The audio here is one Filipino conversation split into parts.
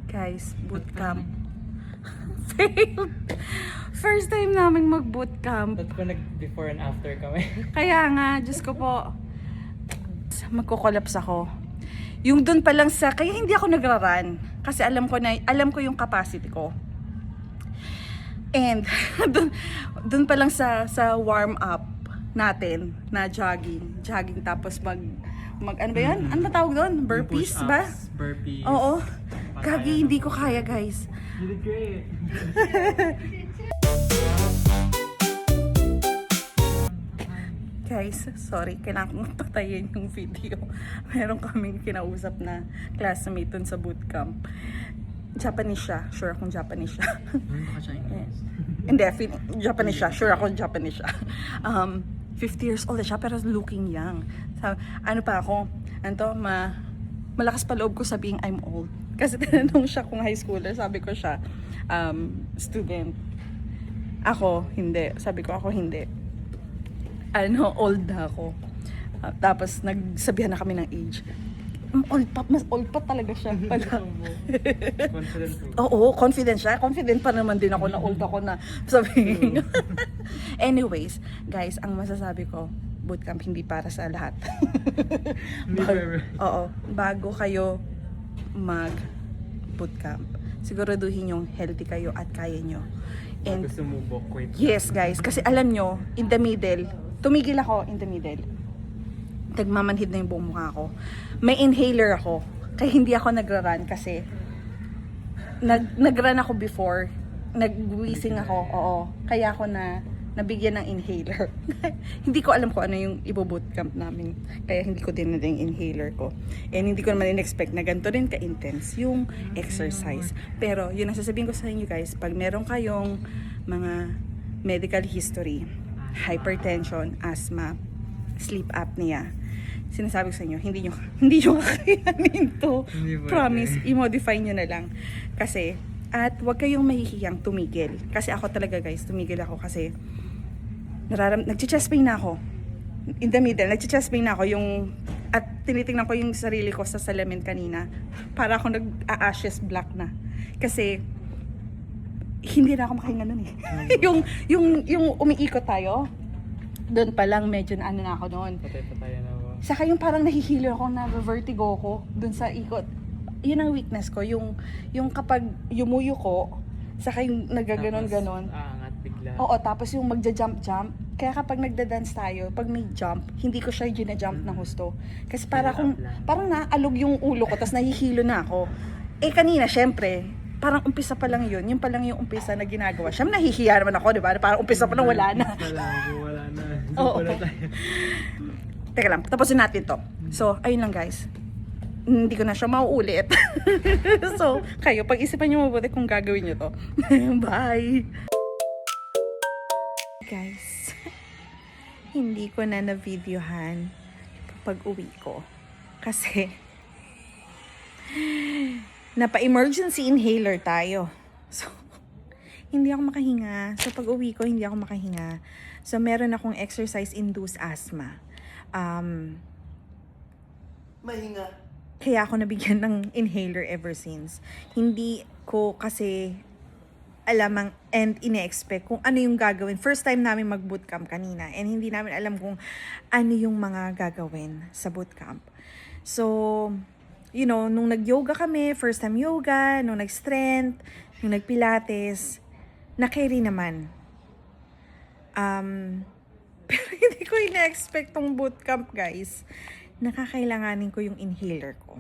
Guys, bootcamp. Failed. First time namin mag-bootcamp. Ba't pa nag-before and after kami? Kaya nga, Diyos ko po, magko-collapse ako. Yung dun pa lang sa, kaya hindi ako nagra-run. Kasi alam ko yung capacity ko. And, dun pa lang sa warm up natin na jogging tapos ano ba yan? Ano ba tawag doon? Burpees ba? Burpees. Oo. Gagi, hindi ko kaya, guys. You did great. Guys, sorry, kailangan kong patayin yung video. Meron kaming kinausap na classmate dun sa bootcamp. Japanese siya. Sure akong Japanese siya. Baka Chinese. Hindi, Japanese siya. Sure ako Japanese siya. 50 years old siya pero looking young. Ano pa ako? Malakas pa loob ko sabihin I'm old. Kasi tinanong siya kung high schooler. Sabi ko siya, student. Ako, hindi. Sabi ko ako, hindi. Old na ako. Tapos nagsabihan na kami ng age. Mas old pa talaga siya pala. Confident po. Oo, confident siya. Confident pa naman din ako na old ako na sabihin. Anyways, guys, ang masasabi ko, bootcamp hindi para sa lahat. Oo, bago kayo mag-bootcamp, siguraduhin yung healthy kayo at kaya nyo. And Bago sumubok, wait. yes, guys, kasi alam nyo, in the middle, tumigil ako in the middle. Nagmamanhid na yung buong mukha ko. May inhaler ako. Kaya hindi ako nagra-run kasi nag-run ako before. Nag-wheezing ako. Oo. Kaya ako nabigyan ng inhaler. Hindi ko alam kung ano yung ibo-bootcamp namin. Kaya hindi ko din na yung inhaler ko. And hindi ko naman in-expect na ganito rin ka-intense yung exercise. Pero yun ang sasabihin ko sa inyo guys, pag meron kayong mga medical history, hypertension, asthma, sleep apnea, sinasabi ko sa inyo, hindi nyo kakayanin to. Promise, i-modify nyo na lang. Kasi, at huwag kayong mahihiyang tumigil. Kasi ako talaga guys, tumigil ako kasi nag-chest pain na ako. In the middle, nag-chest pain na ako at tinitingnan ko yung sarili ko sa salamin kanina. Para ako nag-ashes black na. Kasi, hindi na ako makahinga nun eh. yung umiikot tayo, doon pa lang medyo na ako noon. Patay na ba? Saka yung parang nahihilo ako, na-vertigo ko doon sa ikot. Yun ang weakness ko, yung kapag yumuyo ko, saka yung nagaganon-ganon. Aangat bigla. Oo, tapos yung magja-jump-jump. Kaya kapag nagda-dance tayo, pag may jump, hindi ko siya gina-jump na husto. Kasi parang naalog yung ulo ko, tapos nahihilo na ako. Eh kanina, syempre, parang umpisa pa lang yun. Yun pa lang yung umpisa na ginagawa. Siyempre nahihiya naman ako, di ba? Parang umpisa pa lang wala na. Wala na. Oo. Teka lang, tapusin natin to. So, ayun lang guys. Hindi ko na siya mauulit. So, kayo, pag-isipan nyo mabuti kung gagawin nyo to. Bye! Guys, hindi ko na na-videohan kapag uwi ko. Kasi, napa-emergency inhaler tayo. So, hindi ako makahinga. So, pag uwi ko, hindi ako makahinga. So, meron akong exercise-induced asthma. Mahinga. Kaya ako nabigyan ng inhaler ever since. Hindi ko kasi alam and ine-expect kung ano yung gagawin. First time namin mag-bootcamp kanina and hindi namin alam kung ano yung mga gagawin sa bootcamp. So, you know, nung nag-yoga kami, first time yoga, nung nag-strength, nung nag-pilates, na-carry naman. Pero hindi ko ina-expect tong bootcamp, guys. Nakakailanganin ko yung inhaler ko.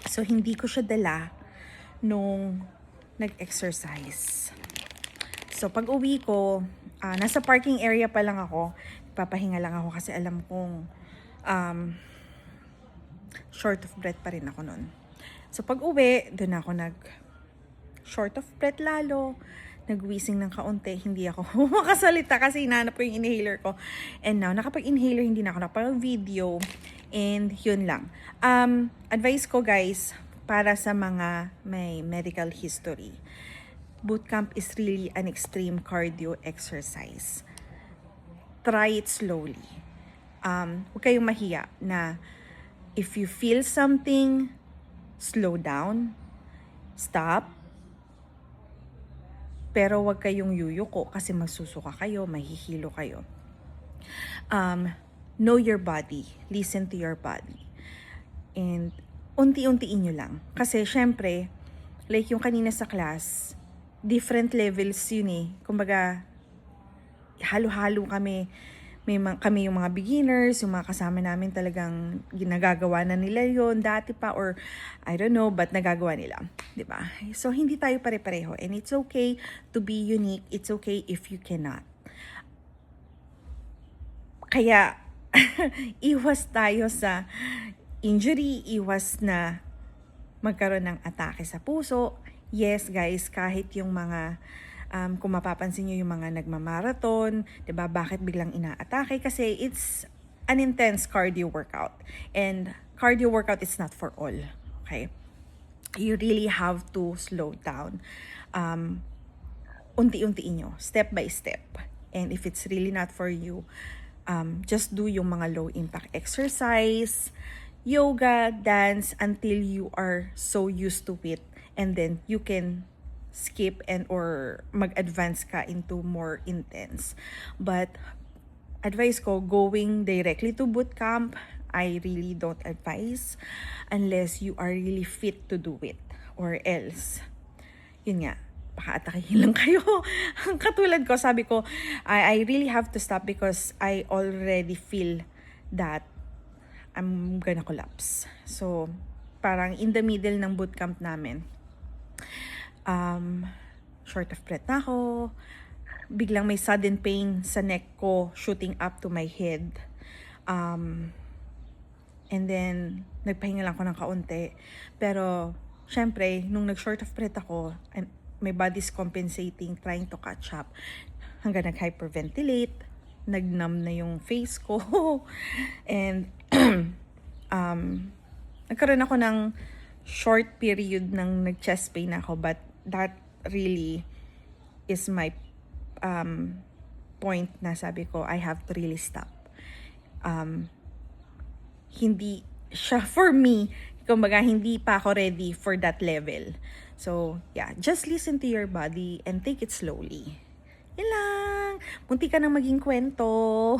So, hindi ko siya dala nung nag-exercise. So, pag uwi ko, nasa parking area pa lang ako. Papahinga lang ako kasi alam kong short of breath pa rin ako nun. So, pag uwi, doon ako short of breath lalo. Nag-wheezing ng kaunti, hindi ako makasalita kasi hinahanap ko yung inhaler ko. And now, nakapag-inhaler, hindi na ako nakapag-video. And yun lang. Advice ko guys, para sa mga may medical history, bootcamp is really an extreme cardio exercise. Try it slowly. Huwag kayong mahiya na if you feel something, slow down. stop. Pero wag kayong yuyuko kasi masusuka kayo, mahihilo kayo. Know your body. Listen to your body. And unti-untiin nyo lang. Kasi syempre, like yung kanina sa class, different levels yun eh. Kumbaga, halo-halo kami. Kami yung mga beginners, yung mga kasama namin talagang ginagagawa na nila yon dati pa or I don't know, but nagagawa nila. 'Di ba? So, hindi tayo pare-pareho. And it's okay to be unique. It's okay if you cannot. Kaya, iwas tayo sa injury, iwas na magkaroon ng atake sa puso. Yes, guys, kahit yung mga kung mapapansin nyo yung mga nagmamarathon, 'di ba? Bakit biglang inaatake? Kasi it's an intense cardio workout. And cardio workout is not for all. Okay? You really have to slow down. Unti-untiin nyo, step by step. And if it's really not for you, just do yung mga low impact exercise, yoga, dance until you are so used to it. And then you can skip and or mag-advance ka into more intense. But advice ko, going directly to boot camp, I really don't advise unless you are really fit to do it. Or else, yun nga, baka atakihin lang kayo. Katulad ko, sabi ko, I really have to stop because I already feel that I'm gonna collapse. So, parang in the middle ng bootcamp namin, short of breath na ako, biglang may sudden pain sa neck ko shooting up to my head. And then, nagpahinga lang ako ng kaunti. Pero, syempre, nung nag-short of breath ako, my body's compensating, trying to catch up. Hanggang nag-hyperventilate, nag-numb na yung face ko. And, nagkaroon ako ng short period ng nag-chest pain ako, but that really is my point na sabi ko, I have to really stop. Hindi siya for me, kumbaga hindi pa ako ready for that level. So, yeah, just listen to your body and take it slowly. Yan lang. Munti ka nang maging kwento.